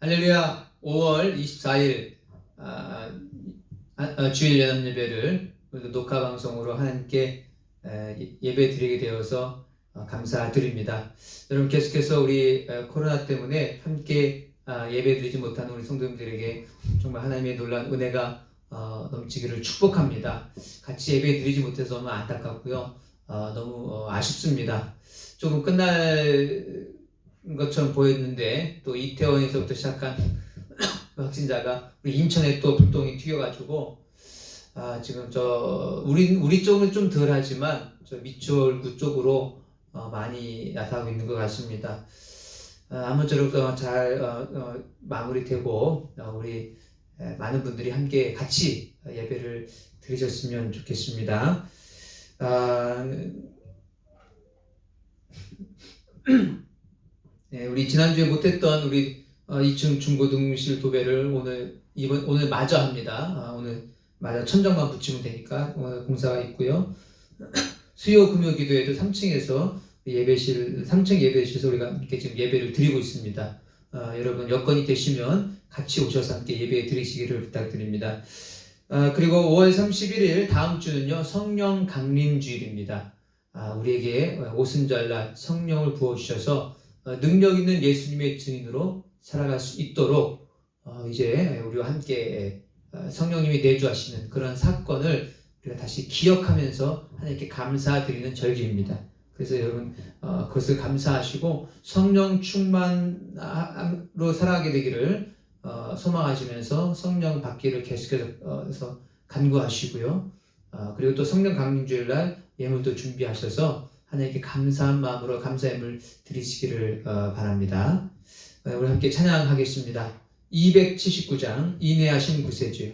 할렐루야. 5월 24일 주일 연합 예배를 녹화 방송으로 하나님께 예배 드리게 되어서 감사드립니다. 여러분, 계속해서 우리 코로나 때문에 함께 예배 드리지 못하는 우리 성도님들에게 정말 하나님의 놀라운 은혜가 넘치기를 축복합니다. 같이 예배 드리지 못해서 너무 안타깝고요. 너무 아쉽습니다. 조금 끝날 것처럼 보였는데 또 이태원에서부터 시작한 확진자가 우리 인천에 또 불똥이 튀겨가지고 지금 우리 쪽은 좀 덜하지만 저 미추홀구 쪽으로 많이 나타나고 있는 것 같습니다. 아무쪼록 잘 마무리되고 우리 많은 분들이 함께 같이 예배를 드리셨으면 좋겠습니다. 우리 지난주에 못했던 우리 2층 중고등실 도배를 오늘 마저 합니다. 오늘 마저 천정만 붙이면 되니까 오늘 공사가 있고요. 수요 금요 기도에도 3층에서 3층 예배실에서 우리가 이렇게 지금 예배를 드리고 있습니다. 여러분 여건이 되시면 같이 오셔서 함께 예배 드리시기를 부탁드립니다. 그리고 5월 31일 다음 주는요, 성령 강림 주일입니다. 우리에게 오순절날 성령을 부어주셔서 능력 있는 예수님의 증인으로 살아갈 수 있도록 이제 우리와 함께 성령님이 내주하시는 그런 사건을 우리가 다시 기억하면서 하나님께 감사드리는 절기입니다. 그래서 여러분 그것을 감사하시고 성령 충만으로 살아가게 되기를 소망하시면서 성령 받기를 계속해서 간구하시고요. 그리고 또 성령 강림주일날 예물도 준비하셔서 하나님께 감사한 마음으로 감사의 예물 드리시기를 바랍니다. 우리 함께 찬양하겠습니다. 279장 인내하신 구세주요.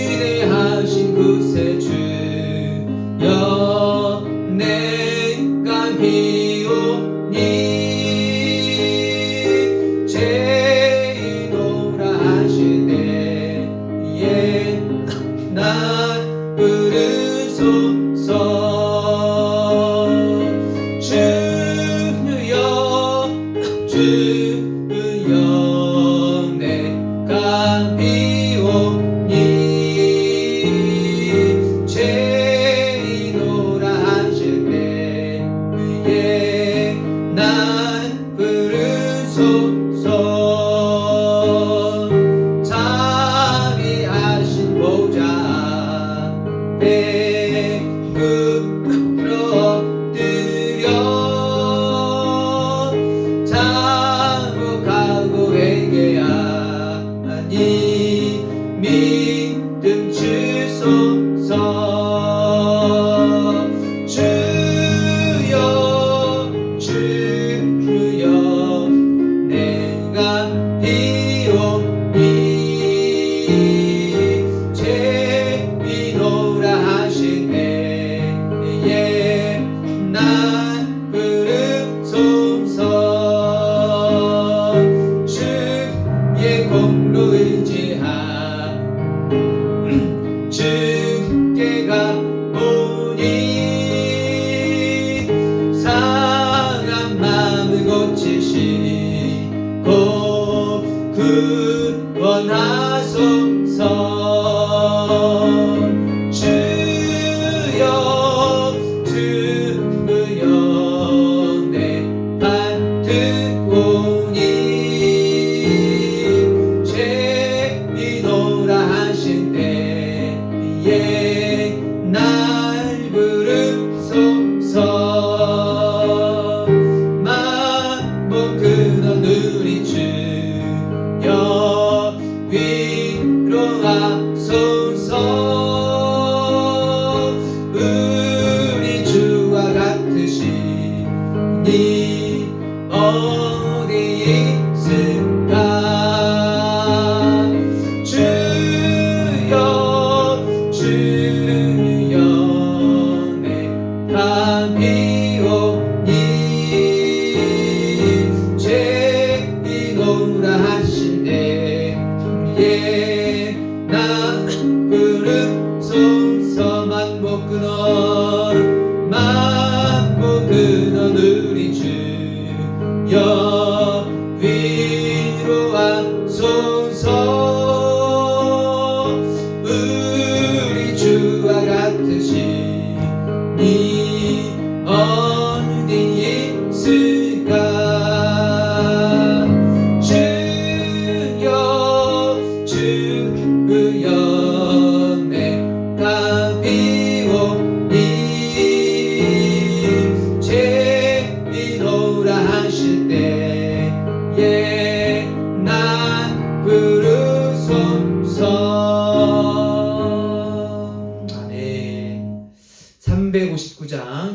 인내하신 구세주여 내가 비오니 날 부르소서. 주여 내가 비오니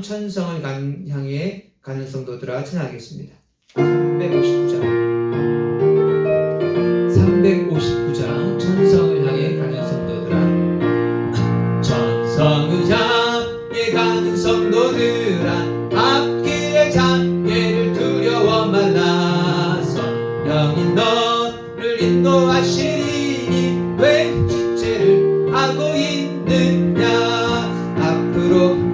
천성을 향해 가는 성도들아 찬양하겠습니다. 359장 천성을 향해 가는 성도들아. 천성을 향해 가는 성도들아, 앞길의 장애를 두려워 말라. 성령이 너를 인도하시리니 왜 지체를 하고 있느냐. 앞으로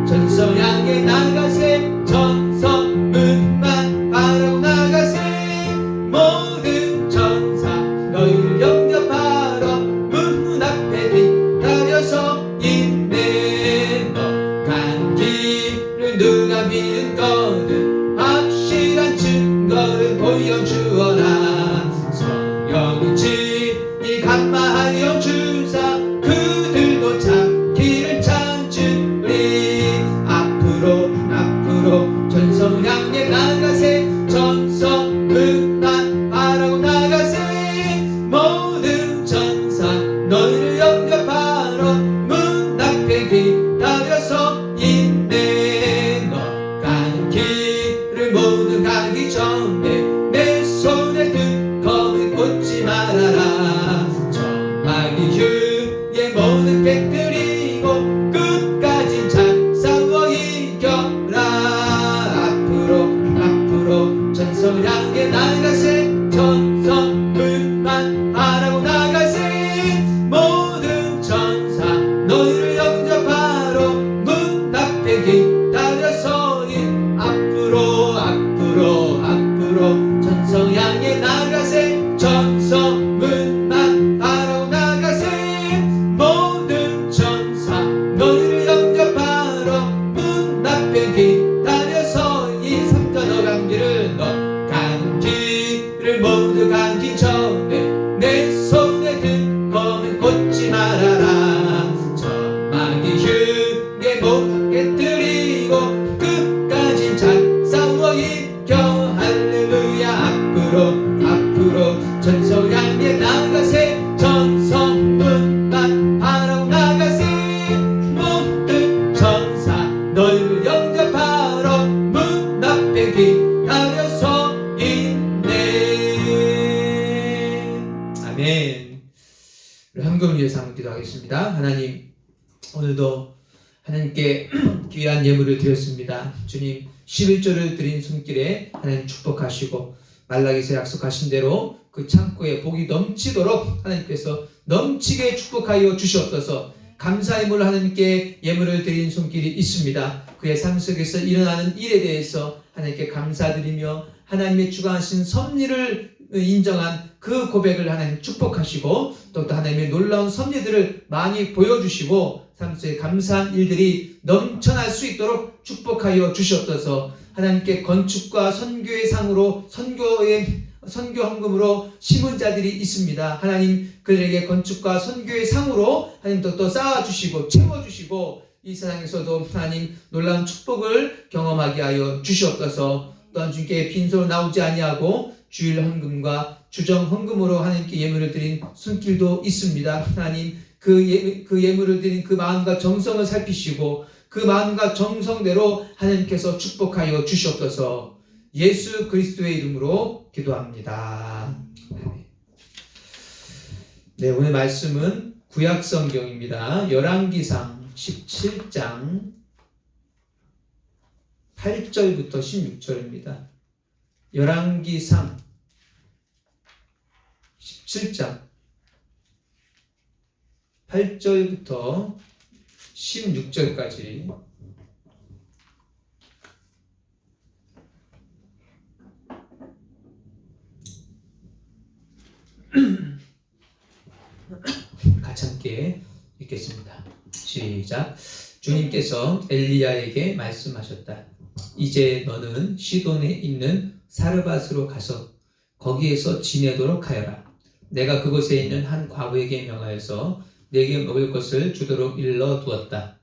천성 향해 나가세. 천성 문만 바라고 나가세. 모든 천사 너희를 영접하러 문 앞에 기다려서 있네. 너 가는 길을 누가 믿거든 확실한 증거를 보여주어라. 성령이 진히 감마하여 주사 그들도 참 길을 찾으리. 앞으로 천성 향해 나가세. 천성 문만 바라고 나가세. 모든 천사 너희를 영접하러 문 앞에 기다려서 있네. 너 가는 길을 모두 가기 전에 내 손에 든 검을 꽂지 말아라. 정말 이후에 모든 객들이고 끝까지 잘 싸워 이겨라. 앞으로 천성 향해 나가세. 천성 문만 바라고 나가세. 모든 천사 너희를 영접하러 문 앞에 기다려서 앞으로 천성 향해 나가세. 천성 문만 바라고 나가세. 모든 천사 너희를 영접하러 문 앞에 기다려서 이 3절 너 간 길을, 너 가는 길을 모두 가기 전에 내 손에 든 검을 꽂지 말아라. 저마기 흉에 못 깨뜨리고 끝까지 잘 싸워 이겨. 할렐루야. 앞으로 천성 향해 나가세. 천성 문만 바라고 나가세. 모든 천사 너희를 영접하러 문 앞에 기다려서 있네. 아멘. 헌금을 위해서 한번 기도하겠습니다. 하나님, 오늘도 하나님께 귀한 예물을 드렸습니다. 주님, 11조를 드린 손길에 하나님 축복하시고 말라기서 약속하신 대로 그 창고에 복이 넘치도록 하나님께서 넘치게 축복하여 주시옵소서. 감사의 물 하나님께 예물을 드린 손길이 있습니다. 그의 삶 속에서 일어나는 일에 대해서 하나님께 감사드리며 하나님의 주관하신 섭리를 인정한 그 고백을 하나님 축복하시고 또 하나님의 놀라운 섭리들을 많이 보여주시고 삶 속에 감사한 일들이 넘쳐날 수 있도록 축복하여 주시옵소서. 하나님께 건축과 선교의 상으로 선교 헌금으로 심은 자들이 있습니다. 하나님, 그들에게 건축과 선교의 상으로 하나님 또 쌓아주시고 채워주시고 이 세상에서도 하나님 놀라운 축복을 경험하게 하여 주시옵소서. 또한 주님께 빈손으로 나오지 아니하고 주일 헌금과 주정 헌금으로 하나님께 예물을 드린 손길도 있습니다. 하나님, 그 예물을 드린 그 마음과 정성을 살피시고 그 마음과 정성대로 하나님께서 축복하여 주시옵소서. 예수 그리스도의 이름으로 기도합니다. 네, 오늘 말씀은 구약 성경입니다. 열왕기상 17장 8절부터 16절입니다. 열왕기상 17장 8절부터 16절까지 같이 함께 읽겠습니다. 시작. 주님께서 엘리야에게 말씀하셨다. 이제 너는 시돈에 있는 사르밧으로 가서 거기에서 지내도록 하여라. 내가 그곳에 있는 한 과부에게 명하여서 내게 먹을 것을 주도록 일러 두었다.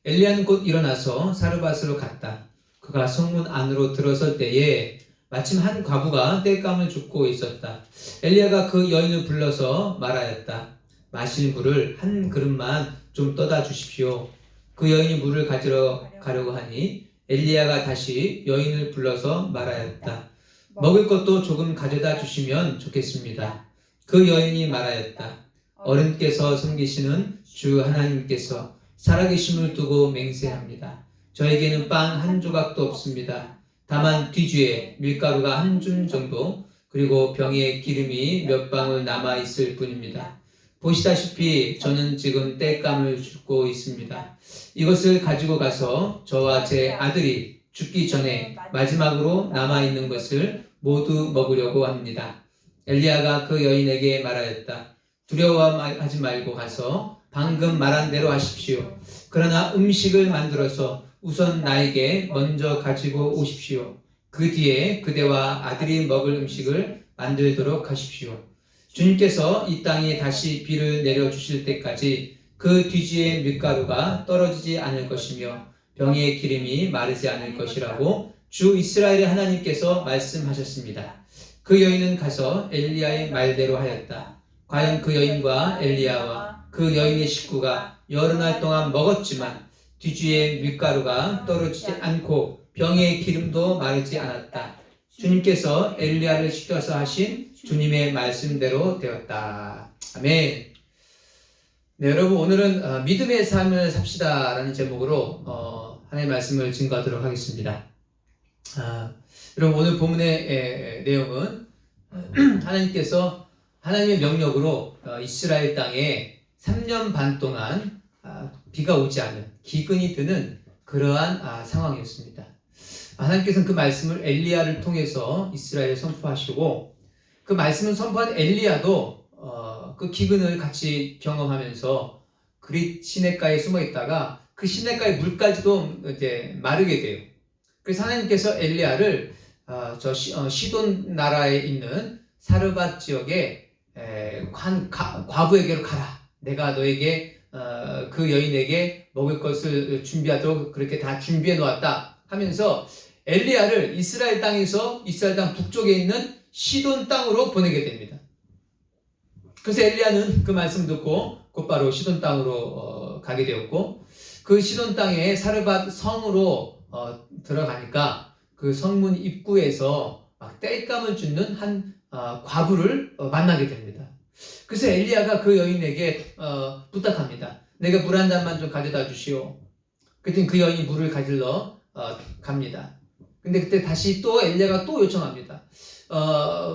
엘리야는 곧 일어나서 사르밧으로 갔다. 그가 성문 안으로 들어설 때에 마침 한 과부가 땔감을 줍고 있었다. 엘리야가 그 여인을 불러서 말하였다. 마실 물을 한 그릇만 좀 떠다 주십시오. 그 여인이 물을 가지러 가려고 하니 엘리야가 다시 여인을 불러서 말하였다. 먹을 것도 조금 가져다 주시면 좋겠습니다. 그 여인이 말하였다. 어른께서 섬기시는 주 하나님께서 살아계심을 두고 맹세합니다. 저에게는 빵 한 조각도 없습니다. 다만 뒤주에 밀가루가 한 줌 정도, 그리고 병에 기름이 몇 방울 남아 있을 뿐입니다. 보시다시피 저는 지금 땔감을 줍고 있습니다. 이것을 가지고 가서 저와 제 아들이 죽기 전에 마지막으로 남아 있는 것을 모두 먹으려고 합니다. 엘리야가 그 여인에게 말하였다. 두려워하지 말고 가서 방금 말한 대로 하십시오. 그러나 음식을 만들어서 우선 나에게 먼저 가지고 오십시오. 그 뒤에 그대와 아들이 먹을 음식을 만들도록 하십시오. 주님께서 이 땅에 다시 비를 내려주실 때까지 그 뒤지의 밀가루가 떨어지지 않을 것이며 병의 기름이 마르지 않을 것이라고 주 이스라엘의 하나님께서 말씀하셨습니다. 그 여인은 가서 엘리야의 말대로 하였다. 과연 그 여인과 엘리야와 그 여인의 식구가 여러 날 동안 먹었지만 뒤주의 밀가루가 떨어지지 않고 병의 기름도 마르지 않았다. 주님께서 엘리야를 시켜서 하신 주님의 말씀대로 되었다. 아멘. 네, 여러분 오늘은 믿음의 삶을 삽시다라는 제목으로 하나님의 말씀을 증거하도록 하겠습니다. 여러분 오늘 본문의 내용은 하나님께서 하나님의 명령으로 이스라엘 땅에 3년 반 동안 비가 오지 않은 기근이 드는 그러한 상황이었습니다. 하나님께서는 그 말씀을 엘리야를 통해서 이스라엘에 선포하시고 그 말씀을 선포한 엘리야도 그 기근을 같이 경험하면서 그릿 시냇가에 숨어 있다가 그 시냇가의 물까지도 이제 마르게 돼요. 그래서 하나님께서 엘리야를 시돈 나라에 있는 사르밧 지역에 과부에게로 가라. 내가 너에게 그 여인에게 먹을 것을 준비하도록 그렇게 다 준비해 놓았다 하면서 엘리야를 이스라엘 땅에서 이스라엘 땅 북쪽에 있는 시돈 땅으로 보내게 됩니다. 그래서 엘리야는 그 말씀 듣고 곧바로 시돈 땅으로 가게 되었고 그 시돈 땅에 사르밧 성으로 들어가니까 그 성문 입구에서 막 땔감을 줍는 한 과부를 만나게 됩니다. 그래서 엘리야가 그 여인에게 부탁합니다. 내가 물 한 잔만 좀 가져다 주시오. 그랬더니 그 여인이 물을 가지러 갑니다. 근데 그때 다시 또 엘리야가 또 요청합니다.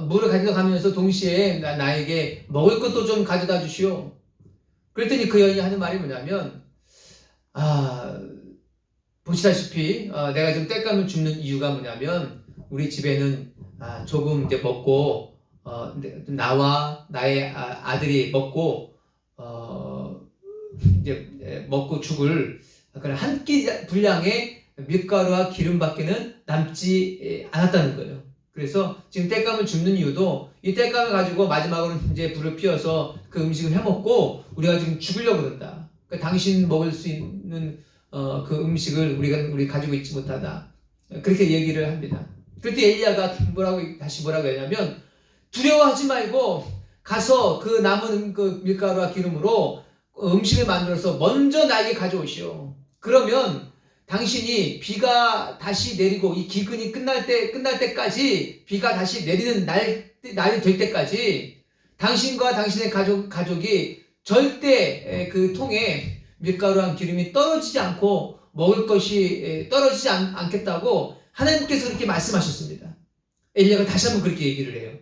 물을 가지러 가면서 동시에 나에게 먹을 것도 좀 가져다 주시오. 그랬더니 그 여인이 하는 말이 뭐냐면 보시다시피 내가 지금 땔감을 줍는 이유가 뭐냐면 우리 집에는 조금 이제 먹고 나와 나의 아들이 먹고 이제 먹고 죽을 그런 한 끼 분량의 밀가루와 기름밖에는 남지 않았다는 거예요. 그래서 지금 땔감을 줍는 이유도 이 땔감을 가지고 마지막으로 이제 불을 피워서 그 음식을 해먹고 우리가 지금 죽으려고 그런다. 그러니까 당신 먹을 수 있는 그 음식을 우리 가지고 있지 못하다. 그렇게 얘기를 합니다. 그때 엘리야가 다시 뭐라고 했냐면 두려워하지 말고 가서 그 남은 그 밀가루와 기름으로 음식을 만들어서 먼저 나에게 가져오시오. 그러면 당신이 비가 다시 내리고 이 기근이 끝날 때까지 비가 다시 내리는 날이 될 때까지 당신과 당신의 가족이 절대 그 통에 밀가루와 기름이 떨어지지 않고 먹을 것이 떨어지지 않겠다고 하나님께서 그렇게 말씀하셨습니다. 엘리야가 다시 한번 그렇게 얘기를 해요.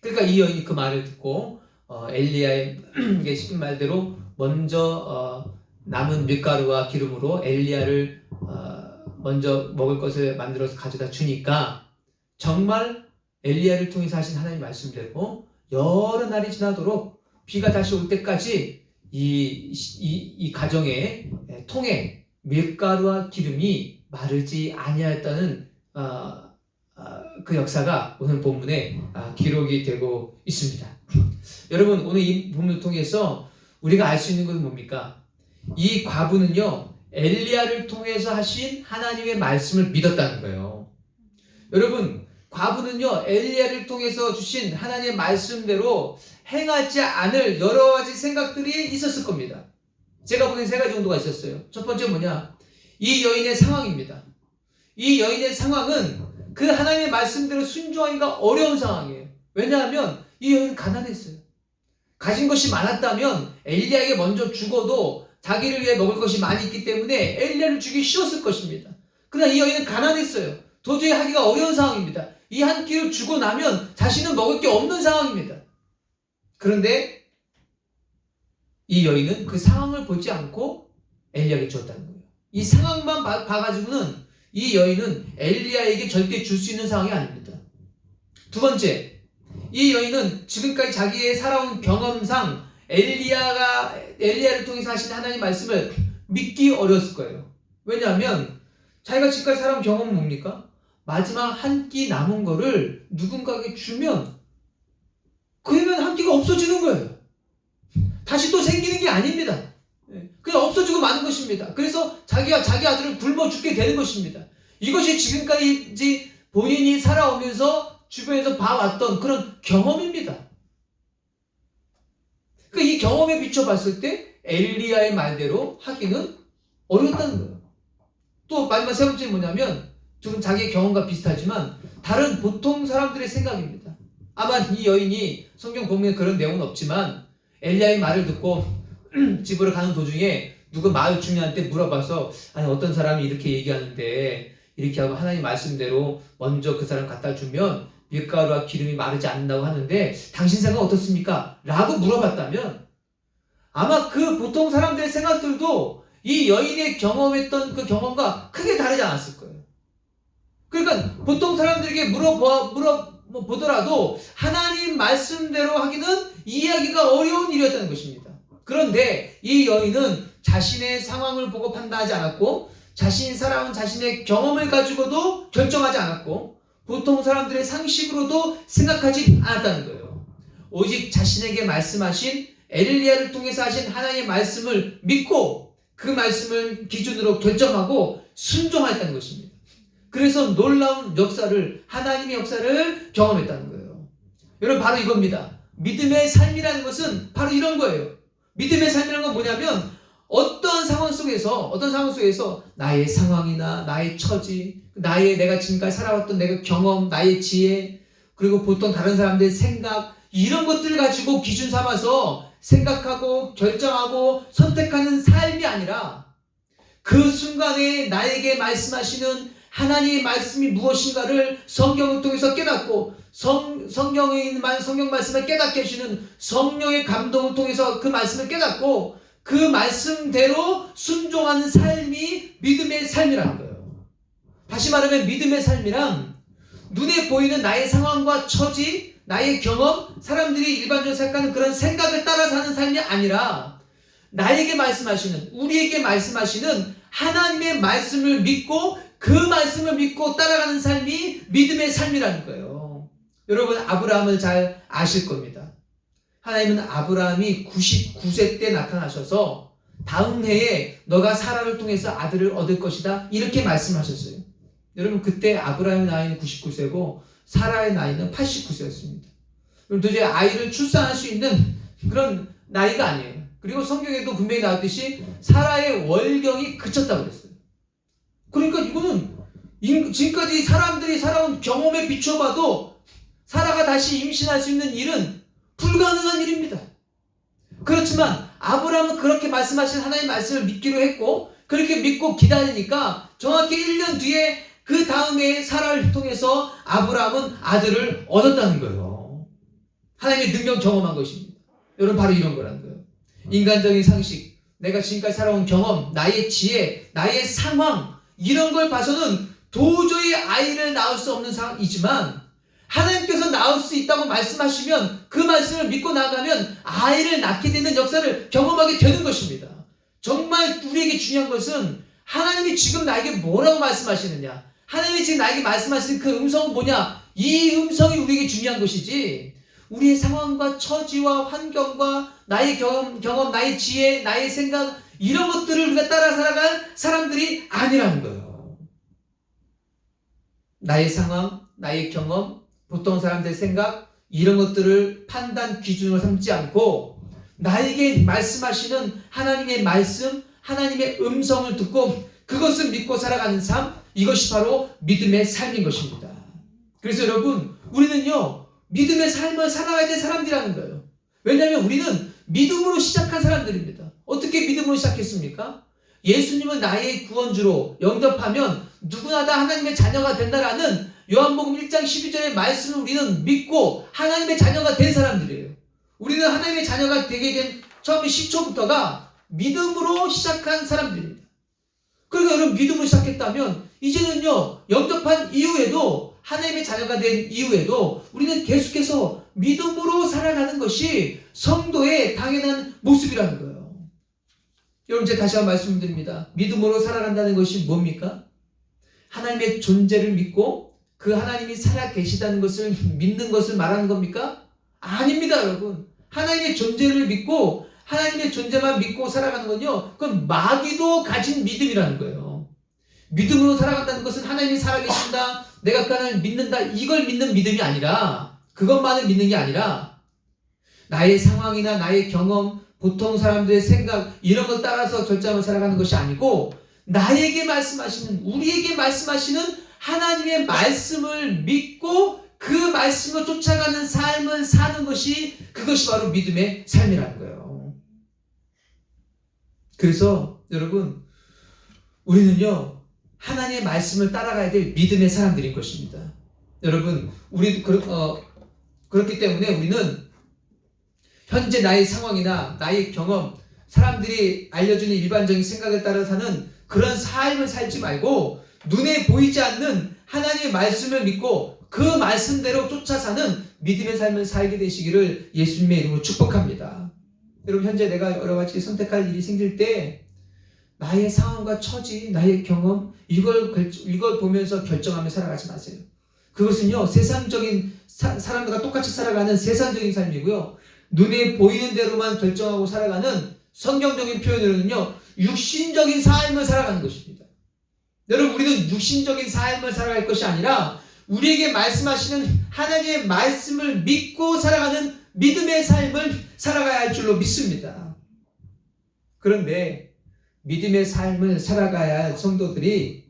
그러니까 이 여인이 그 말을 듣고 엘리야에게 시킨 말대로 먼저 남은 밀가루와 기름으로 엘리야를 먼저 먹을 것을 만들어서 가져다 주니까 정말 엘리야를 통해서 하신 하나님 말씀대로 여러 날이 지나도록 비가 다시 올 때까지 이 가정의 통에 밀가루와 기름이 마르지 아니하였다는 그 역사가 오늘 본문에 기록이 되고 있습니다. 여러분 오늘 이 본문을 통해서 우리가 알 수 있는 것은 뭡니까? 이 과부는요 엘리야를 통해서 하신 하나님의 말씀을 믿었다는 거예요. 여러분 과부는요 엘리야를 통해서 주신 하나님의 말씀대로 행하지 않을 여러 가지 생각들이 있었을 겁니다. 제가 보기엔 세 가지 정도가 있었어요. 첫 번째 뭐냐? 이 여인의 상황입니다. 이 여인의 상황은 그 하나님의 말씀대로 순종하기가 어려운 상황이에요. 왜냐하면 이 여인은 가난했어요. 가진 것이 많았다면 엘리야에게 먼저 죽어도 자기를 위해 먹을 것이 많이 있기 때문에 엘리야를 죽이기 쉬웠을 것입니다. 그러나 이 여인은 가난했어요. 도저히 하기가 어려운 상황입니다. 이 한 끼를 주고 나면 자신은 먹을 게 없는 상황입니다. 그런데 이 여인은 그 상황을 보지 않고 엘리야에게 주었다는 거예요. 이 상황만 봐가지고는 이 여인은 엘리야에게 절대 줄 수 있는 상황이 아닙니다. 두 번째, 이 여인은 지금까지 자기의 살아온 경험상 엘리야를 통해서 하신 하나님의 말씀을 믿기 어려웠을 거예요. 왜냐하면 자기가 지금까지 살아온 경험은 뭡니까? 마지막 한 끼 남은 거를 누군가에게 주면 그러면 한 끼가 없어지는 거예요. 다시 또 생기는 게 아닙니다. 그냥 없어지고 마는 것입니다. 그래서 자기가 자기 아들을 굶어 죽게 되는 것입니다. 이것이 지금까지 본인이 살아오면서 주변에서 봐왔던 그런 경험입니다. 그러니까 이 경험에 비춰봤을 때 엘리야의 말대로 하기는 어려웠다는 거예요. 또 마지막 세 번째는 뭐냐면 지금 자기의 경험과 비슷하지만 다른 보통 사람들의 생각입니다. 아마 이 여인이 성경 본문에 그런 내용은 없지만 엘리야의 말을 듣고 집으로 가는 도중에 누구 마을 주민한테 물어봐서 아니 어떤 사람이 이렇게 얘기하는데 이렇게 하고 하나님 말씀대로 먼저 그 사람 갖다 주면 밀가루와 기름이 마르지 않는다고 하는데 당신 생각 어떻습니까? 라고 물어봤다면 아마 그 보통 사람들의 생각들도 이 여인의 경험했던 그 경험과 크게 다르지 않았을 거예요. 그러니까 보통 사람들에게 물어보더라도 하나님 말씀대로 하기는 이해하기가 어려운 일이었다는 것입니다. 그런데 이 여인은 자신의 상황을 보고 판단하지 않았고 자신이 살아온 자신의 경험을 가지고도 결정하지 않았고 보통 사람들의 상식으로도 생각하지 않았다는 거예요. 오직 자신에게 말씀하신 엘리야를 통해서 하신 하나님의 말씀을 믿고 그 말씀을 기준으로 결정하고 순종하였다는 것입니다. 그래서 놀라운 역사를 하나님의 역사를 경험했다는 거예요. 여러분 바로 이겁니다. 믿음의 삶이라는 것은 바로 이런 거예요. 믿음의 삶이라는 건 뭐냐면 어떤 상황 속에서 나의 상황이나 나의 처지, 내가 지금까지 살아왔던 내가 경험, 나의 지혜, 그리고 보통 다른 사람들의 생각 이런 것들을 가지고 기준 삼아서 생각하고 결정하고 선택하는 삶이 아니라 그 순간에 나에게 말씀하시는 하나님의 말씀이 무엇인가를 성경을 통해서 깨닫고 성경 말씀을 깨닫게 해주시는 성령의 감동을 통해서 그 말씀을 깨닫고 그 말씀대로 순종하는 삶이 믿음의 삶이라는 거예요. 다시 말하면 믿음의 삶이란 눈에 보이는 나의 상황과 처지, 나의 경험, 사람들이 일반적으로 생각하는 그런 생각을 따라 사는 삶이 아니라 나에게 말씀하시는, 우리에게 말씀하시는 하나님의 말씀을 믿고 그 말씀을 믿고 따라가는 삶이 믿음의 삶이라는 거예요. 여러분 아브라함을 잘 아실 겁니다. 하나님은 아브라함이 99세 때 나타나셔서 다음 해에 너가 사라를 통해서 아들을 얻을 것이다 이렇게 말씀하셨어요. 여러분 그때 아브라함의 나이는 99세고 사라의 나이는 89세였습니다. 도저히 아이를 출산할 수 있는 그런 나이가 아니에요. 그리고 성경에도 분명히 나왔듯이 사라의 월경이 그쳤다고 그랬어요. 그러니까 이거는 지금까지 사람들이 살아온 경험에 비춰봐도 사라가 다시 임신할 수 있는 일은 불가능한 일입니다. 그렇지만 아브라함은 그렇게 말씀하신 하나님의 말씀을 믿기로 했고 그렇게 믿고 기다리니까 정확히 1년 뒤에 그 다음에 사라를 통해서 아브라함은 아들을 얻었다는 거예요. 하나님의 능력 경험한 것입니다. 여러분 바로 이런 거라는 거예요. 인간적인 상식, 내가 지금까지 살아온 경험, 나의 지혜, 나의 상황 이런 걸 봐서는 도저히 아이를 낳을 수 없는 상황이지만 하나님께서 낳을 수 있다고 말씀하시면 그 말씀을 믿고 나가면 아이를 낳게 되는 역사를 경험하게 되는 것입니다. 정말 우리에게 중요한 것은 하나님이 지금 나에게 뭐라고 말씀하시느냐, 하나님이 지금 나에게 말씀하시는 그 음성은 뭐냐, 이 음성이 우리에게 중요한 것이지 우리의 상황과 처지와 환경과 나의 경험, 나의 지혜, 나의 생각 이런 것들을 우리가 따라 살아갈 사람들이 아니라는 거예요. 나의 상황, 나의 경험, 보통 사람들의 생각 이런 것들을 판단 기준으로 삼지 않고 나에게 말씀하시는 하나님의 말씀, 하나님의 음성을 듣고 그것을 믿고 살아가는 삶, 이것이 바로 믿음의 삶인 것입니다. 그래서 여러분, 우리는요, 믿음의 삶을 살아가야 될 사람들이라는 거예요. 왜냐하면 우리는 믿음으로 시작한 사람들입니다. 어떻게 믿음으로 시작했습니까? 예수님을 나의 구원주로 영접하면 누구나 다 하나님의 자녀가 된다라는 요한복음 1장 12절의 말씀을 우리는 믿고 하나님의 자녀가 된 사람들이에요. 우리는 하나님의 자녀가 되게 된 처음 시초부터가 믿음으로 시작한 사람들입니다. 그러니까 여러분, 믿음으로 시작했다면 이제는요, 영접한 이후에도, 하나님의 자녀가 된 이후에도 우리는 계속해서 믿음으로 살아가는 것이 성도의 당연한 모습이라는 거예요. 여러분, 제가 다시 한번 말씀드립니다. 믿음으로 살아간다는 것이 뭡니까? 하나님의 존재를 믿고 그 하나님이 살아 계시다는 것을 믿는 것을 말하는 겁니까? 아닙니다, 여러분. 하나님의 존재를 믿고 하나님의 존재만 믿고 살아가는 건요, 그건 마귀도 가진 믿음이라는 거예요. 믿음으로 살아간다는 것은 하나님이 살아계신다, 내가 그 하나님을 믿는다, 이걸 믿는 믿음이 아니라, 그것만을 믿는 게 아니라 나의 상황이나 나의 경험, 보통 사람들의 생각, 이런 것 따라서 결정하며 살아가는 것이 아니고 나에게 말씀하시는, 우리에게 말씀하시는 하나님의 말씀을 믿고 그 말씀을 쫓아가는 삶을 사는 것이, 그것이 바로 믿음의 삶이라는 거예요. 그래서 여러분, 우리는요, 하나님의 말씀을 따라가야 될 믿음의 사람들인 것입니다. 여러분, 우리도 그렇기 때문에 우리는 현재 나의 상황이나 나의 경험, 사람들이 알려주는 일반적인 생각을 따라 사는 그런 삶을 살지 말고 눈에 보이지 않는 하나님의 말씀을 믿고 그 말씀대로 쫓아 사는 믿음의 삶을 살게 되시기를 예수님의 이름으로 축복합니다. 여러분, 현재 내가 여러 가지 선택할 일이 생길 때 나의 상황과 처지, 나의 경험, 이걸 보면서 결정하며 살아가지 마세요. 그것은요, 세상적인 사람들과 똑같이 살아가는 세상적인 삶이고요, 눈에 보이는 대로만 결정하고 살아가는 성경적인 표현으로는요, 육신적인 삶을 살아가는 것입니다. 여러분, 우리는 육신적인 삶을 살아갈 것이 아니라 우리에게 말씀하시는 하나님의 말씀을 믿고 살아가는 믿음의 삶을 살아가야 할 줄로 믿습니다. 그런데 믿음의 삶을 살아가야 할 성도들이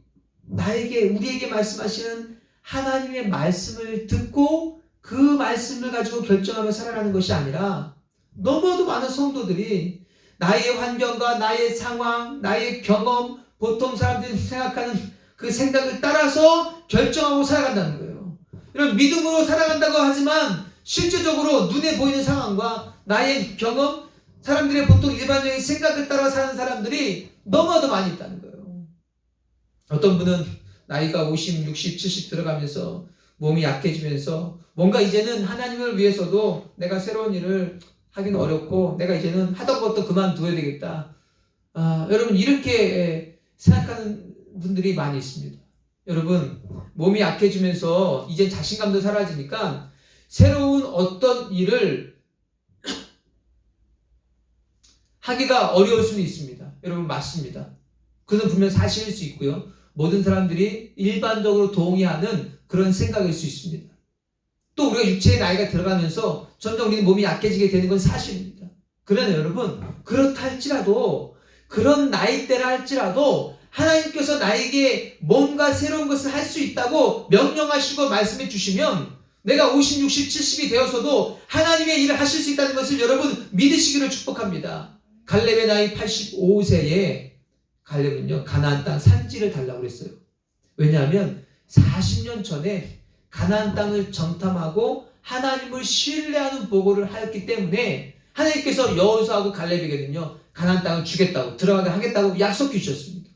우리에게 말씀하시는 하나님의 말씀을 듣고 그 말씀을 가지고 결정하며 살아가는 것이 아니라, 너무도 많은 성도들이 나의 환경과 나의 상황, 나의 경험, 보통 사람들이 생각하는 그 생각을 따라서 결정하고 살아간다는 거예요. 이런 믿음으로 살아간다고 하지만 실제적으로 눈에 보이는 상황과 나의 경험, 사람들의 보통 일반적인 생각을 따라 사는 사람들이 너무나도 많이 있다는 거예요. 어떤 분은 나이가 50, 60, 70 들어가면서 몸이 약해지면서 뭔가 이제는 하나님을 위해서도 내가 새로운 일을 하기는 어렵고 내가 이제는 하던 것도 그만둬야 되겠다. 여러분, 이렇게 생각하는 분들이 많이 있습니다. 여러분, 몸이 약해지면서 이제 자신감도 사라지니까 새로운 어떤 일을 하기가 어려울 수는 있습니다. 여러분, 맞습니다. 그것은 분명 사실일 수 있고요, 모든 사람들이 일반적으로 동의하는 그런 생각일 수 있습니다. 또 우리가 육체의 나이가 들어가면서 점점 우리는 몸이 약해지게 되는 건 사실입니다. 그러나 여러분, 그렇다 할지라도, 그런 나이대라 할지라도 하나님께서 나에게 뭔가 새로운 것을 할 수 있다고 명령하시고 말씀해 주시면 내가 50, 60, 70이 되어서도 하나님의 일을 하실 수 있다는 것을 여러분 믿으시기를 축복합니다. 갈렙의 나이 85세에 갈렙은요, 가나안 땅 산지를 달라고 그랬어요. 왜냐하면 40년 전에 가나안 땅을 정탐하고 하나님을 신뢰하는 보고를 하였기 때문에 하나님께서 여호수아하고 갈렙에게는요, 가나안 땅을 주겠다고, 들어가게 하겠다고 약속해 주셨습니다.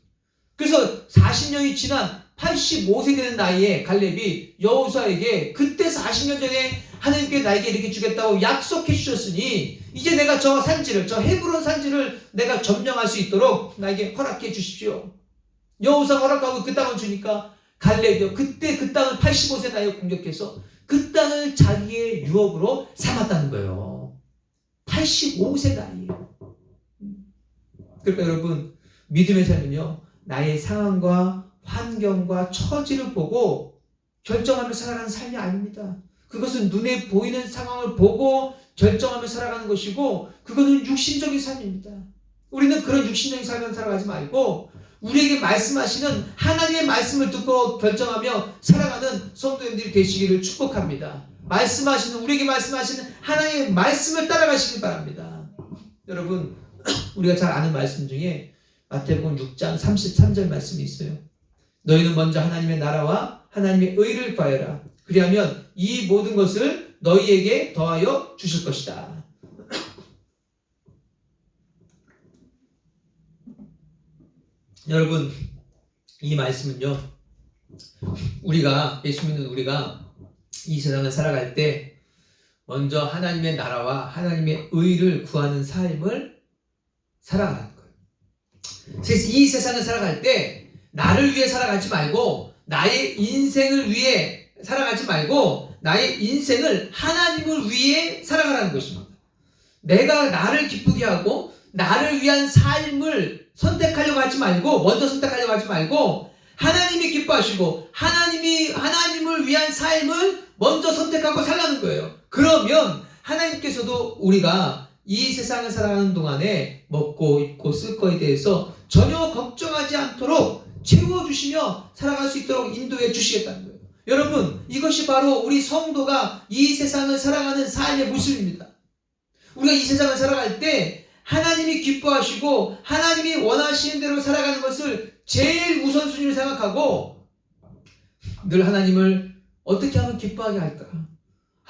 그래서 40년이 지난 85세 되는 나이에 갈렙이 여호수아에게 그때 40년 전에 하나님께 나에게 이렇게 주겠다고 약속해 주셨으니 이제 내가 저 산지를, 저 헤브론 산지를 내가 점령할 수 있도록 나에게 허락해 주십시오. 여호수아가 허락하고 그 땅을 주니까 갈렙이요, 그때 그 땅을 85세 나이에 공격해서 그 땅을 자기의 유업으로 삼았다는 거예요. 85세 나이에. 그러니까 여러분, 믿음의 삶은요, 나의 상황과 환경과 처지를 보고 결정하며 살아가는 삶이 아닙니다. 그것은 눈에 보이는 상황을 보고 결정하며 살아가는 것이고 그거는 육신적인 삶입니다. 우리는 그런 육신적인 삶을 살아가지 말고 우리에게 말씀하시는 하나님의 말씀을 듣고 결정하며 살아가는 성도님들이 되시기를 축복합니다. 우리에게 말씀하시는 하나님의 말씀을 따라가시길 바랍니다. 여러분, 우리가 잘 아는 말씀 중에 마태복음 6장 33절 말씀이 있어요. 너희는 먼저 하나님의 나라와 하나님의 의를 구하여라. 그리하면 이 모든 것을 너희에게 더하여 주실 것이다. 여러분, 이 말씀은요, 예수 믿는 우리가 이 세상을 살아갈 때 먼저 하나님의 나라와 하나님의 의를 구하는 삶을 살아가는 거예요. 그래서 이 세상을 살아갈 때 나를 위해 살아가지 말고 나의 인생을 위해 살아가지 말고 나의 인생을 하나님을 위해 살아가라는 것입니다. 내가 나를 기쁘게 하고 나를 위한 삶을 먼저 선택하려고 하지 말고 하나님이 기뻐하시고 하나님을 위한 삶을 먼저 선택하고 살라는 거예요. 그러면 하나님께서도 우리가 이 세상을 살아가는 동안에 먹고 입고 쓸 거에 대해서 전혀 걱정하지 않도록 채워주시며 살아갈 수 있도록 인도해 주시겠다는 거예요. 여러분, 이것이 바로 우리 성도가 이 세상을 살아가는 삶의 모습입니다. 우리가 이 세상을 살아갈 때 하나님이 기뻐하시고 하나님이 원하시는 대로 살아가는 것을 제일 우선순위로 생각하고 늘 하나님을 어떻게 하면 기뻐하게 할까?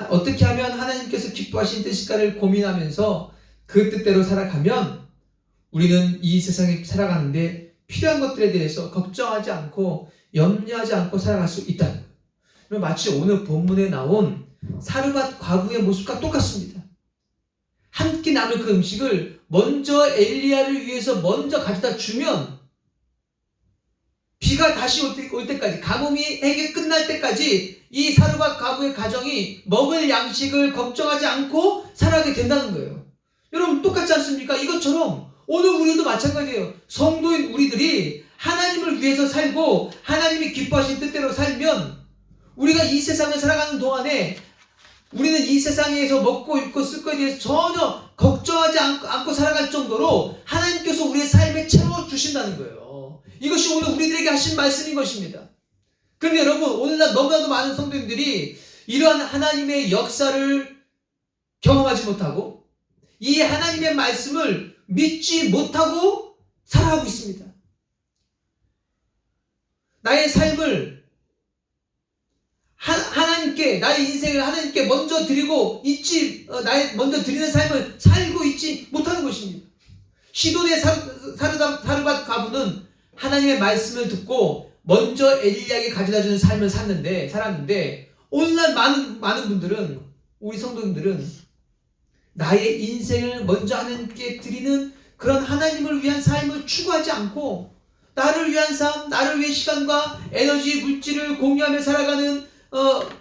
어떻게 하면 하나님께서 기뻐하시는 뜻일까를 고민하면서 그 뜻대로 살아가면 우리는 이 세상에 살아가는데 필요한 것들에 대해서 걱정하지 않고 염려하지 않고 살아갈 수 있다는 거예요. 마치 오늘 본문에 나온 사르밧 과부의 모습과 똑같습니다. 한 끼 남을 그 음식을 먼저 엘리야를 위해서 먼저 가져다 주면 비가 다시 올 때까지, 가뭄이 해게 끝날 때까지 이 사르밧 과부의 가정이 먹을 양식을 걱정하지 않고 살아가게 된다는 거예요. 여러분, 똑같지 않습니까? 이것처럼 오늘 우리도 마찬가지예요. 성도인 우리들이 하나님을 위해서 살고 하나님이 기뻐하신 뜻대로 살면 우리가 이 세상을 살아가는 동안에 우리는 이 세상에서 먹고 입고 쓸 것에 대해서 전혀 걱정하지 않고 살아갈 정도로 하나님께서 우리의 삶에 채워주신다는 거예요. 이것이 오늘 우리들에게 하신 말씀인 것입니다. 그런데 여러분, 오늘날 너무나도 많은 성도님들이 이러한 하나님의 역사를 경험하지 못하고 이 하나님의 말씀을 믿지 못하고 살아가고 있습니다. 나의 삶을 나의 인생을 하나님께 먼저 드리고 먼저 드리는 삶을 살고 있지 못하는 것입니다. 시돈의 사르밧 과부는 하나님의 말씀을 듣고 먼저 엘리야에게 가져다주는 삶을 살았는데 오늘날 많은 분들은, 우리 성도님들은 나의 인생을 먼저 하나님께 드리는 그런 하나님을 위한 삶을 추구하지 않고 나를 위한 삶, 나를 위해 시간과 에너지, 물질을 공유하며 살아가는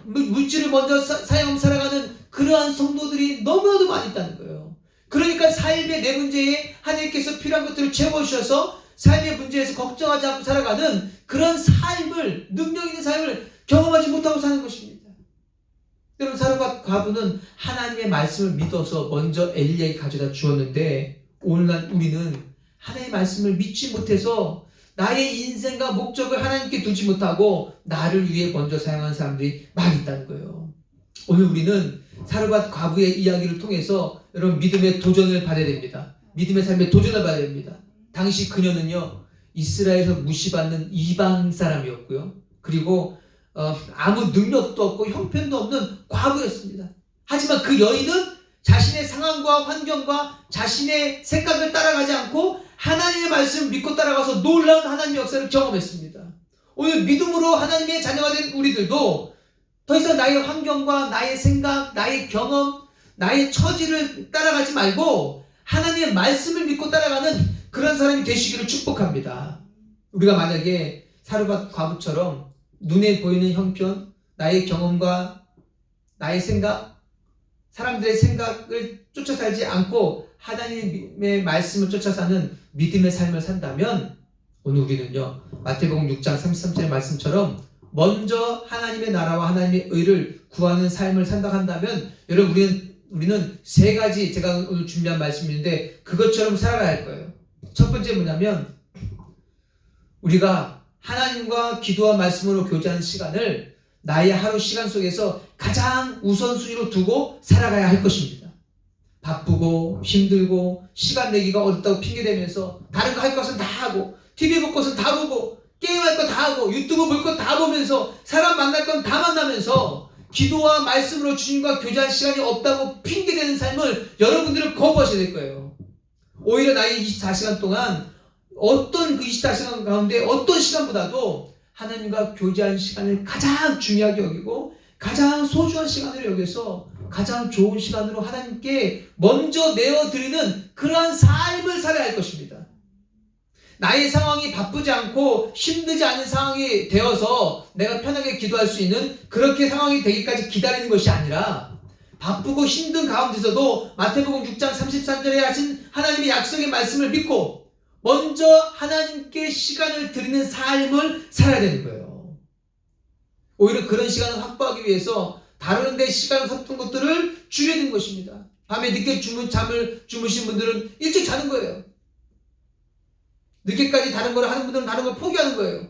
물질을 먼저 사용하며 살아가는 그러한 성도들이 너무나도 많이 있다는 거예요. 그러니까 삶의 내 문제에 하나님께서 필요한 것들을 채워주셔서 삶의 문제에서 걱정하지 않고 살아가는 그런 삶을, 능력 있는 삶을 경험하지 못하고 사는 것입니다. 여러분, 사르밧 과부는 하나님의 말씀을 믿어서 먼저 엘리야에게 가져다 주었는데 오늘날 우리는 하나님의 말씀을 믿지 못해서 나의 인생과 목적을 하나님께 두지 못하고 나를 위해 먼저 사용하는 사람들이 많이 있다는 거예요. 오늘 우리는 사르밧 과부의 이야기를 통해서 여러분, 믿음의 도전을 받아야 됩니다. 믿음의 삶에 도전을 받아야 됩니다. 당시 그녀는요, 이스라엘에서 무시받는 이방 사람이었고요. 그리고 아무 능력도 없고 형편도 없는 과부였습니다. 하지만 그 여인은 자신의 상황과 환경과 자신의 생각을 따라가지 않고 하나님의 말씀을 믿고 따라가서 놀라운 하나님의 역사를 경험했습니다. 오늘 믿음으로 하나님의 자녀가 된 우리들도 더 이상 나의 환경과 나의 생각, 나의 경험, 나의 처지를 따라가지 말고 하나님의 말씀을 믿고 따라가는 그런 사람이 되시기를 축복합니다. 우리가 만약에 사르밧 과부처럼 눈에 보이는 형편, 나의 경험과 나의 생각, 사람들의 생각을 쫓아 살지 않고 하나님의 말씀을 쫓아 사는 믿음의 삶을 산다면 오늘 우리는요, 마태복음 6장 33절의 말씀처럼 먼저 하나님의 나라와 하나님의 의를 구하는 삶을 산다 한다면 여러분, 우리는 우리는 세 가지 제가 오늘 준비한 말씀인데 그것처럼 살아가야 할 거예요. 첫 번째 뭐냐면 우리가 하나님과 기도와 말씀으로 교제하는 시간을 나의 하루 시간 속에서 가장 우선순위로 두고 살아가야 할 것입니다. 바쁘고 힘들고 시간 내기가 어렵다고 핑계대면서 다른 거 할 것은 다 하고 TV 볼 것은 다 보고 게임할 거 다 하고 유튜브 볼 거 다 보면서 사람 만날 건 다 만나면서 기도와 말씀으로 주님과 교제할 시간이 없다고 핑계대는 삶을 여러분들은 거부하셔야 될 거예요. 오히려 나의 24시간 동안 어떤 그 24시간 가운데 어떤 시간보다도 하나님과 교제하는 시간을 가장 중요하게 여기고 가장 소중한 시간으로 여겨서 가장 좋은 시간으로 하나님께 먼저 내어드리는 그러한 삶을 살아야 할 것입니다. 나의 상황이 바쁘지 않고 힘들지 않은 상황이 되어서 내가 편하게 기도할 수 있는 그렇게 상황이 되기까지 기다리는 것이 아니라 바쁘고 힘든 가운데서도 마태복음 6장 33절에 하신 하나님의 약속의 말씀을 믿고 먼저 하나님께 시간을 드리는 삶을 살아야 되는 거예요. 오히려 그런 시간을 확보하기 위해서 다른 데 시간을 섰던 것들을 줄여야 것입니다. 밤에 늦게 잠을 주무신 분들은 일찍 자는 거예요. 늦게까지 다른 걸 하는 분들은 다른 걸 포기하는 거예요.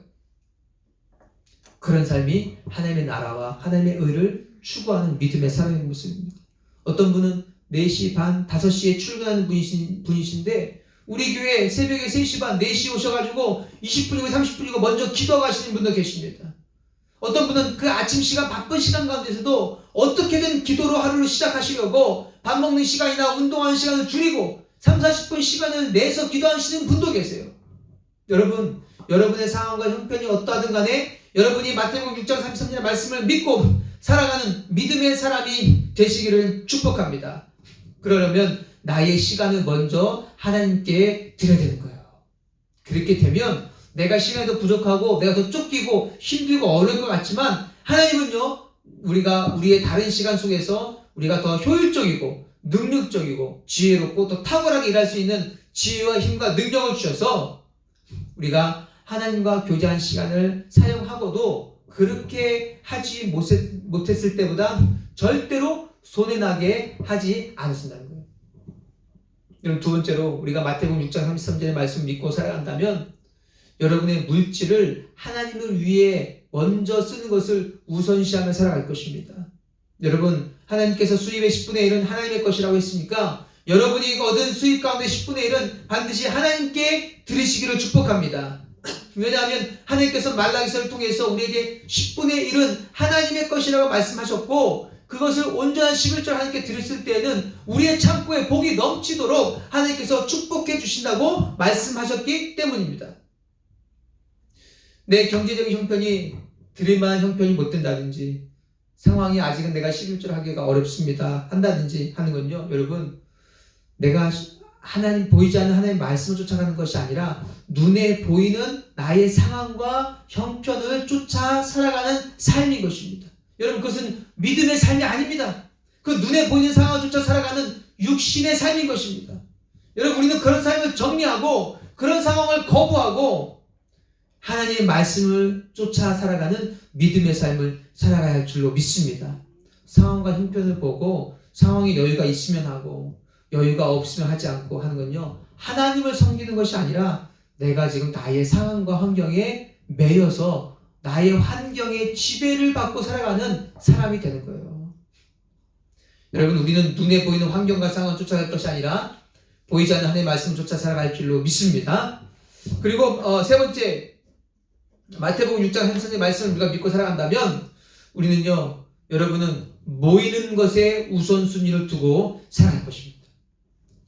그런 삶이 하나님의 나라와 하나님의 의를 추구하는 믿음의 사람의 모습입니다. 어떤 분은 4시 반, 5시에 출근하는 분이신데 우리 교회 새벽에 3시 반, 4시에 오셔가지고 20분이고 30분이고 먼저 기도하고 하시는 분도 계십니다. 어떤 분은 그 아침 시간 바쁜 시간 가운데서도 어떻게든 기도로 하루를 시작하시려고 밥 먹는 시간이나 운동하는 시간을 줄이고 30-40분 시간을 내서 기도하시는 분도 계세요. 여러분, 여러분의 상황과 형편이 어떠하든 간에 여러분이 마태복음 6장 33절의 말씀을 믿고 살아가는 믿음의 사람이 되시기를 축복합니다. 그러려면 나의 시간을 먼저 하나님께 드려야 되는 거예요. 그렇게 되면 내가 시간이 더 부족하고 내가 더 쫓기고 힘들고 어려울 것 같지만 하나님은요, 우리가 우리의 다른 시간 속에서 우리가 더 효율적이고 능력적이고 지혜롭고 또 탁월하게 일할 수 있는 지혜와 힘과 능력을 주셔서 우리가 하나님과 교제한 시간을 사용하고도 그렇게 하지 못했을 때보다 절대로 손해나게 하지 않으신다는 거예요. 여러분, 두 번째로 우리가 마태복음 6장 33절의 말씀 믿고 살아간다면 여러분의 물질을 하나님을 위해 먼저 쓰는 것을 우선시하며 살아갈 것입니다. 여러분, 하나님께서 수입의 10분의 1은 하나님의 것이라고 했으니까 여러분이 얻은 수입 가운데 10분의 1은 반드시 하나님께 드리시기를 축복합니다. 왜냐하면 하나님께서 말라기서를 통해서 우리에게 10분의 1은 하나님의 것이라고 말씀하셨고 그것을 온전한 11절 하나님께 드렸을 때에는 우리의 창고에 복이 넘치도록 하나님께서 축복해 주신다고 말씀하셨기 때문입니다. 내 경제적인 형편이 드릴만한 형편이 못 된다든지 상황이 아직은 내가 11절 하기가 어렵습니다 한다든지 하는 건요, 여러분, 내가 하나님 보이지 않는 하나님의 말씀을 쫓아가는 것이 아니라 눈에 보이는 나의 상황과 형편을 쫓아 살아가는 삶인 것입니다. 여러분, 그것은 믿음의 삶이 아닙니다. 그 눈에 보이는 상황을 쫓아 살아가는 육신의 삶인 것입니다. 여러분, 우리는 그런 삶을 정리하고 그런 상황을 거부하고 하나님의 말씀을 쫓아 살아가는 믿음의 삶을 살아가야 할 줄로 믿습니다. 상황과 형편을 보고 상황이 여유가 있으면 하고 여유가 없으면 하지 않고 하는 건요, 하나님을 섬기는 것이 아니라 내가 지금 나의 상황과 환경에 매여서 나의 환경에 지배를 받고 살아가는 사람이 되는 거예요. 여러분, 우리는 눈에 보이는 환경과 상황을 쫓아갈 것이 아니라 보이지 않는 하나님의 말씀을 쫓아 살아갈 줄로 믿습니다. 그리고 세 번째, 마태복음 6장 33절의 말씀을 우리가 믿고 살아간다면 우리는요, 여러분은 모이는 것에 우선순위를 두고 살아갈 것입니다.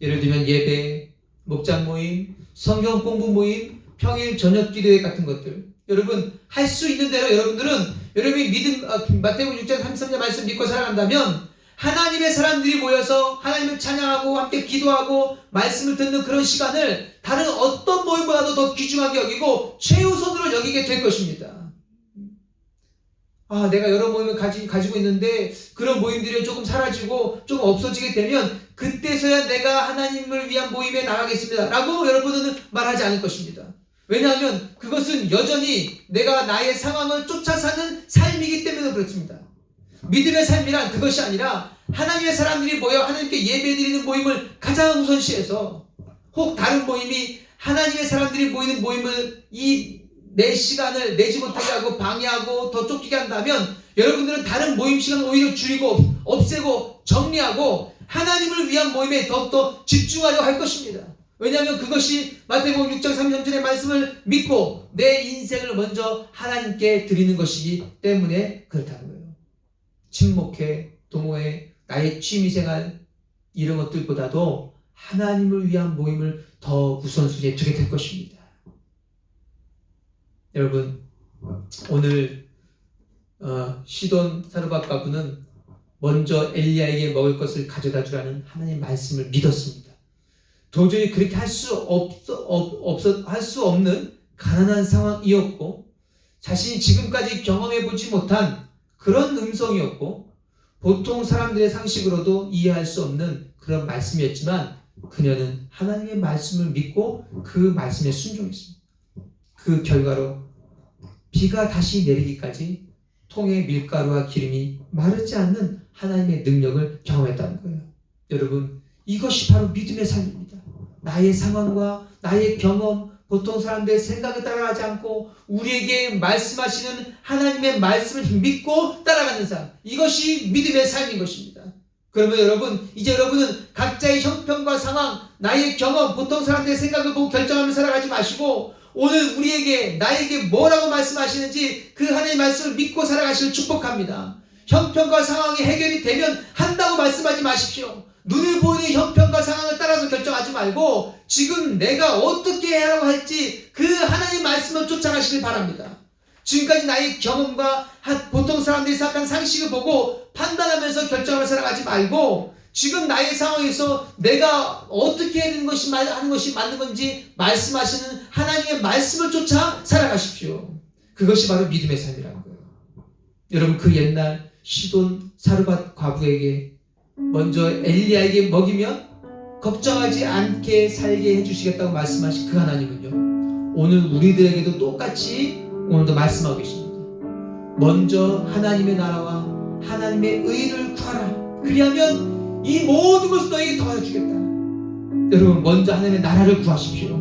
예를 들면 예배, 목장 모임, 성경 공부 모임, 평일 저녁 기도회 같은 것들, 여러분 할 수 있는 대로 여러분이 마태복음 6장 33절 말씀 믿고 살아간다면 하나님의 사람들이 모여서 하나님을 찬양하고 함께 기도하고 말씀을 듣는 그런 시간을 다른 어떤 모임보다도 더 귀중하게 여기고 최우선으로 여기게 될 것입니다. 내가 여러 모임을 가지고 있는데 그런 모임들이 조금 사라지고 조금 없어지게 되면 그때서야 내가 하나님을 위한 모임에 나가겠습니다 라고 여러분은 말하지 않을 것입니다. 왜냐하면 그것은 여전히 내가 나의 상황을 쫓아 사는 삶이기 때문에 그렇습니다. 믿음의 삶이란 그것이 아니라 하나님의 사람들이 모여 하나님께 예배드리는 모임을 가장 우선시해서, 혹 다른 모임이 하나님의 사람들이 모이는 모임을 내 시간을 내지 못하게 하고 방해하고 더 쫓기게 한다면, 여러분들은 다른 모임 시간을 오히려 줄이고 없애고 정리하고 하나님을 위한 모임에 더욱더 집중하려고 할 것입니다. 왜냐하면 그것이 마태복음 6장 33절의 말씀을 믿고 내 인생을 먼저 하나님께 드리는 것이기 때문에 그렇다는 거예요. 친목회, 동호회, 나의 취미생활 이런 것들보다도 하나님을 위한 모임을 더 우선순위에 두게 될 것입니다. 여러분, 오늘 시돈 사르밧 과부는 먼저 엘리야에게 먹을 것을 가져다 주라는 하나님의 말씀을 믿었습니다. 도저히 그렇게 할 수 없는 가난한 상황이었고, 자신이 지금까지 경험해보지 못한 그런 음성이었고, 보통 사람들의 상식으로도 이해할 수 없는 그런 말씀이었지만, 그녀는 하나님의 말씀을 믿고 그 말씀에 순종했습니다. 그 결과로 비가 다시 내리기까지 통에 밀가루와 기름이 마르지 않는 하나님의 능력을 경험했다는 거예요. 여러분, 이것이 바로 믿음의 삶입니다. 나의 상황과 나의 경험, 보통 사람들의 생각을 따라가지 않고 우리에게 말씀하시는 하나님의 말씀을 믿고 따라가는 삶, 이것이 믿음의 삶인 것입니다. 그러면 여러분, 이제 여러분은 각자의 형편과 상황, 나의 경험, 보통 사람들의 생각을 보고 결정하며 살아가지 마시고, 오늘 나에게 뭐라고 말씀하시는지 그 하나님의 말씀을 믿고 살아가시길 축복합니다. 형편과 상황이 해결이 되면 한다고 말씀하지 마십시오. 눈에 보이는 형편과 상황을 따라서 결정하지 말고 지금 내가 어떻게 하라고 할지 그 하나님의 말씀을 쫓아가시길 바랍니다. 지금까지 나의 경험과 보통 사람들이 생각한 상식을 보고 판단하면서 결정을 살아가지 말고, 지금 나의 상황에서 내가 어떻게 하는 것이 맞는 건지 말씀하시는 하나님의 말씀을 쫓아 살아가십시오. 그것이 바로 믿음의 삶이라는 거예요. 여러분, 그 옛날 시돈 사르밧 과부에게 먼저 엘리야에게 먹이면 걱정하지 않게 살게 해주시겠다고 말씀하신 그 하나님은요, 오늘 우리들에게도 똑같이 오늘도 말씀하고 계십니다. 먼저 하나님의 나라와 하나님의 의를 구하라. 그리하면 이 모든 것을 너에게 더해주겠다. 여러분, 먼저 하나님의 나라를 구하십시오.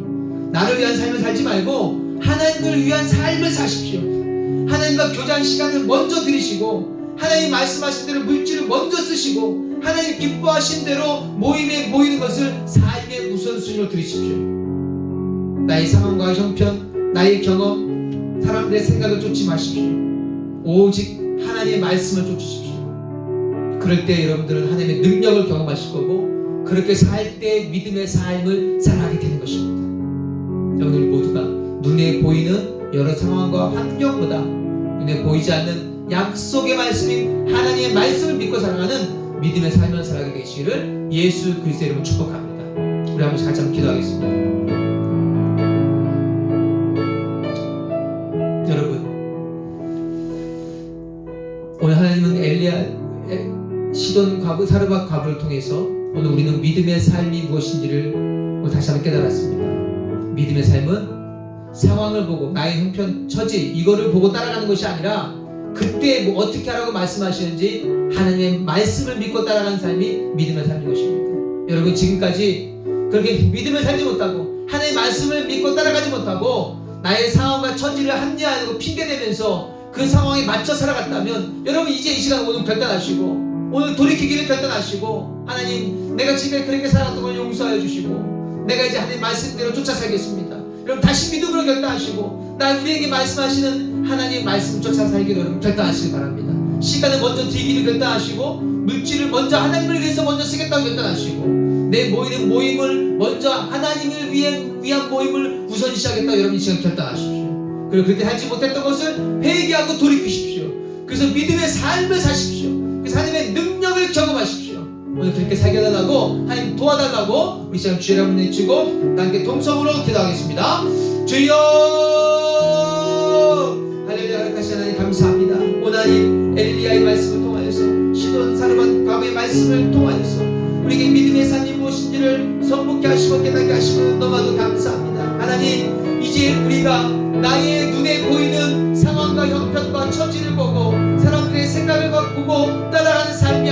나를 위한 삶을 살지 말고 하나님을 위한 삶을 사십시오. 하나님과 교제한 시간을 먼저 들이시고, 하나님 말씀하신 대로 물질을 먼저 쓰시고, 하나님 기뻐하신 대로 모임에 모이는 것을 삶의 우선순위로 들이십시오. 나의 상황과 형편, 나의 경험, 사람들의 생각을 쫓지 마십시오. 오직 하나님의 말씀을 쫓으십시오. 그럴 때 여러분들은 하나님의 능력을 경험하실 거고, 그렇게 살 때 믿음의 삶을 살아가게 되는 것입니다. 여러분들 모두가 눈에 보이는 여러 상황과 환경보다 눈에 보이지 않는 약속의 말씀인 하나님의 말씀을 믿고 살아가는 믿음의 삶을 살아가게 되시기를 예수 그리스도의 이름으로 축복합니다. 우리 한번 같이 기도하겠습니다. 여러분, 오늘 하나님은 시돈 과부, 사르밧 과부를 통해서 오늘 우리는 믿음의 삶이 무엇인지를 오늘 다시 한번 깨달았습니다. 믿음의 삶은 상황을 보고 나의 형편, 처지 이거를 보고 따라가는 것이 아니라 그때 어떻게 하라고 말씀하시는지 하나님의 말씀을 믿고 따라가는 삶이 믿음의 삶인 것입니다. 여러분, 지금까지 그렇게 믿음을 살지 못하고 하나님의 말씀을 믿고 따라가지 못하고 나의 상황과 처지를 합리화하고 핑계대면서 그 상황에 맞춰 살아갔다면, 여러분 이제 이 시간 오늘 결단하시고 오늘 돌이키기를 결단하시고, 하나님 내가 지금까지 그렇게 살아갔던 걸 용서하여 주시고 내가 이제 하나님 말씀대로 쫓아 살겠습니다. 여러분 다시 믿음으로 결단하시고 우리에게 말씀하시는 하나님의 말씀 쫓아 살기로 여러분 결단하시기 바랍니다. 시간을 먼저 드리기를 결단하시고 물질을 먼저 하나님을 위해서 먼저 쓰겠다고 결단하시고 내 모이는 모임을 먼저 하나님을 위한 모임을 우선시하겠다고 여러분 이 시간 결단하십시오. 그리고 그렇게 하지 못했던 것을 회개하고 돌이키십시오. 그래서 믿음의 삶을 사십시오. 그래서 하나님의 능력을 경험하십시오. 오늘 그렇게 살게달라고 하나님 도와달라고 우리 시간 주의 이름을 외치고 함께 동성으로 기도하겠습니다. 주여 할렐루야. 다시 하나님 감사합니다. 오늘 엘리야의 말씀을 통하여서 시돈 사르밧 과부의 말씀을 통하여서 우리에게 믿음의 삶이 무엇인지를 선포케 하시고 깨닫게 하시고 너무나도 감사합니다. 하나님, 이제 우리가 나의 눈에 보이는 상황과 형편과 처지를 보고 사람들의 생각을 보고 따라가는 삶이 아니라